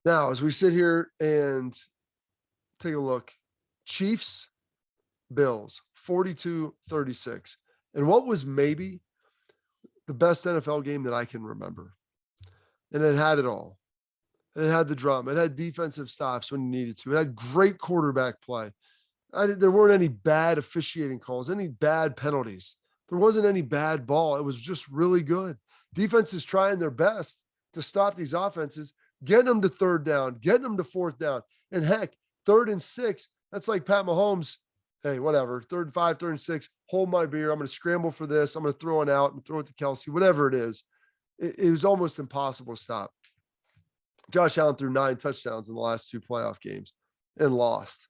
Now, as we sit here and take a look, Chiefs, Bills, 42-36. And what was maybe the best NFL game that I can remember. And it had it all. It had the drum. It had defensive stops when you needed to. It had great quarterback play. There weren't any bad officiating calls, any bad penalties. There wasn't any bad ball. It was just really good. Defenses trying their best to stop these offenses, getting them to third down, getting them to fourth down. And heck, 3rd and 6, that's like Pat Mahomes. Hey, whatever, 3rd and 5, 3rd and 6, hold my beer. I'm going to scramble for this. I'm going to throw it out and throw it to Kelsey, whatever it is. It was almost impossible to stop. Josh Allen threw 9 touchdowns in the last 2 playoff games and lost.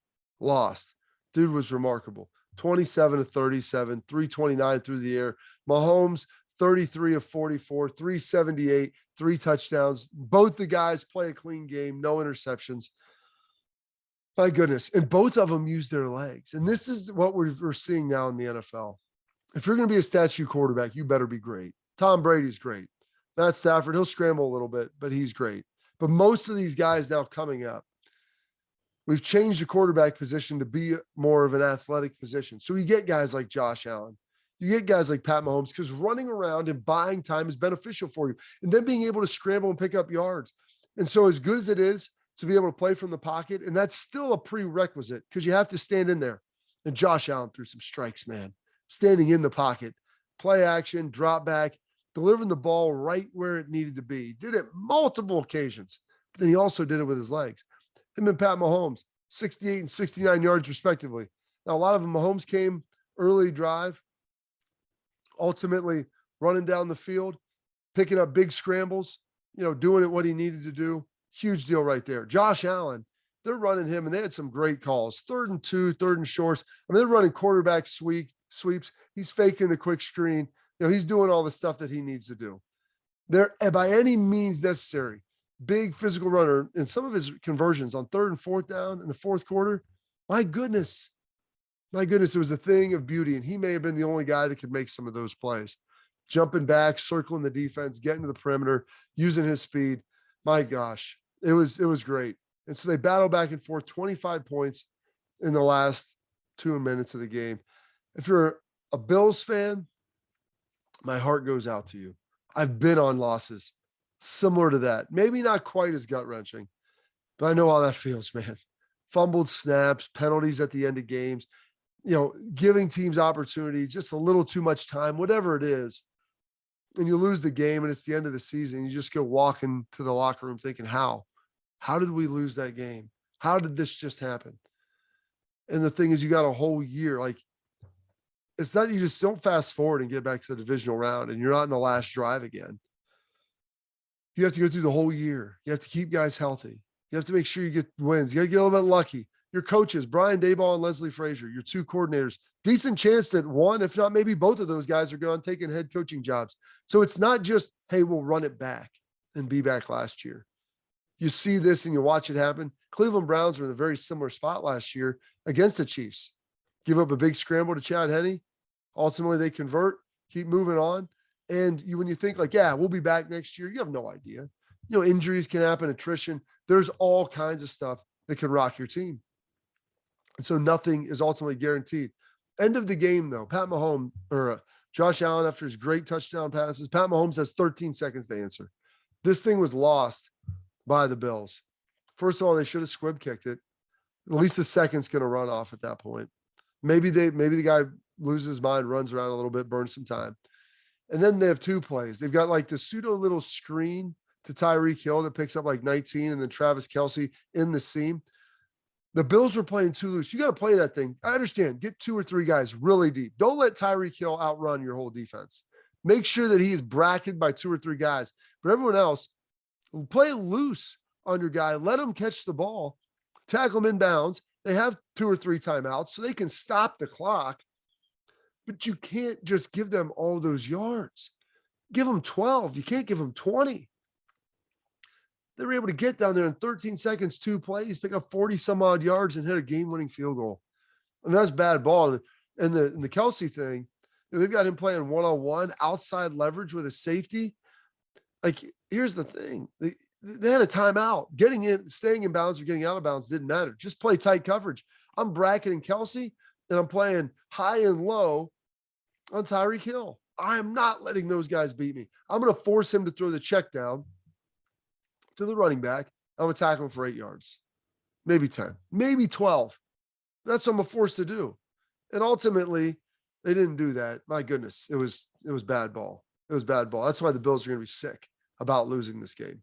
Dude was remarkable. 27-37, 329 through the air. Mahomes, 33 of 44, 378, 3 touchdowns. Both the guys play a clean game, no interceptions. My goodness. And both of them used their legs. And this is what we're seeing now in the NFL. If you're going to be a statue quarterback, you better be great. Tom Brady's great. Matt Stafford, he'll scramble a little bit, but he's great. But most of these guys now coming up, we've changed the quarterback position to be more of an athletic position. So you get guys like Josh Allen. You get guys like Pat Mahomes because running around and buying time is beneficial for you. And then being able to scramble and pick up yards. And so as good as it is to be able to play from the pocket, and that's still a prerequisite because you have to stand in there. And Josh Allen threw some strikes, man. Standing in the pocket, play action, drop back, delivering the ball right where it needed to be. Did it multiple occasions. But then he also did it with his legs. Him and Pat Mahomes, 68 and 69 yards respectively. Now, a lot of them, Mahomes came early drive, ultimately running down the field, picking up big scrambles, doing it what he needed to do. Huge deal right there. Josh Allen, they're running him, and they had some great calls. 3rd and 2, 3rd and shorts. I mean, they're running quarterback sweeps. He's faking the quick screen. He's doing all the stuff that he needs to do. They're by any means necessary. Big physical runner, and some of his conversions on 3rd and 4th down in the 4th quarter. My goodness, it was a thing of beauty. And he may have been the only guy that could make some of those plays. Jumping back, circling the defense, getting to the perimeter, using his speed. My gosh, it was great. And so they battle back and forth, 25 points in the last 2 minutes of the game. If you're a Bills fan, my heart goes out to you. I've been on losses similar to that. Maybe not quite as gut-wrenching, but I know how that feels, man. Fumbled snaps, penalties at the end of games, giving teams opportunity, just a little too much time, whatever it is. And you lose the game and it's the end of the season. You just go walking to the locker room thinking, how did we lose that game? How did this just happen? And the thing is, you got a whole year. Like, it's not, you just don't fast forward and get back to the divisional round and you're not in the last drive again. You have to go through the whole year. You have to keep guys healthy. You have to make sure you get wins. You got to get a little bit lucky. Your coaches, Brian Daboll and Leslie Frazier, your 2 coordinators, decent chance that one, if not maybe both of those guys are going taking head coaching jobs. So it's not just, hey, we'll run it back and be back last year. You see this and you watch it happen. Cleveland Browns were in a very similar spot last year against the Chiefs. Give up a big scramble to Chad Henne. Ultimately, they convert, keep moving on. And when you think like, yeah, we'll be back next year, you have no idea. Injuries can happen, attrition. There's all kinds of stuff that can rock your team. And so nothing is ultimately guaranteed. End of the game, though, Pat Mahomes or Josh Allen, after his great touchdown passes, Pat Mahomes has 13 seconds to answer. This thing was lost by the Bills. First of all, they should have squib kicked it. At least a second's going to run off at that point. Maybe the guy loses his mind, runs around a little bit, burns some time. And then they have 2 plays. They've got like the pseudo little screen to Tyreek Hill that picks up like 19, and then Travis Kelce in the seam. The Bills were playing too loose. You got to play that thing. I understand. Get 2 or 3 guys really deep. Don't let Tyreek Hill outrun your whole defense. Make sure that he is bracketed by 2 or 3 guys. But everyone else, play loose on your guy. Let him catch the ball. Tackle him in bounds. They have 2 or 3 timeouts, so they can stop the clock. But you can't just give them all those yards. Give them 12. You can't give them 20. They were able to get down there in 13 seconds, 2 plays, pick up 40 some odd yards and hit a game-winning field goal. And that's bad ball. And the Kelsey thing, they've got him playing one-on-one, outside leverage with a safety. Like, here's the thing. They had a timeout. Getting in, staying in bounds or getting out of bounds didn't matter. Just play tight coverage. I'm bracketing Kelsey and I'm playing high and low on Tyreek Hill. I am not letting those guys beat me. I'm going to force him to throw the check down to the running back. I'm going to tackle him for 8 yards, maybe 10, maybe 12. That's what I'm forced to do. And ultimately, they didn't do that. My goodness, it was bad ball. It was bad ball. That's why the Bills are going to be sick about losing this game.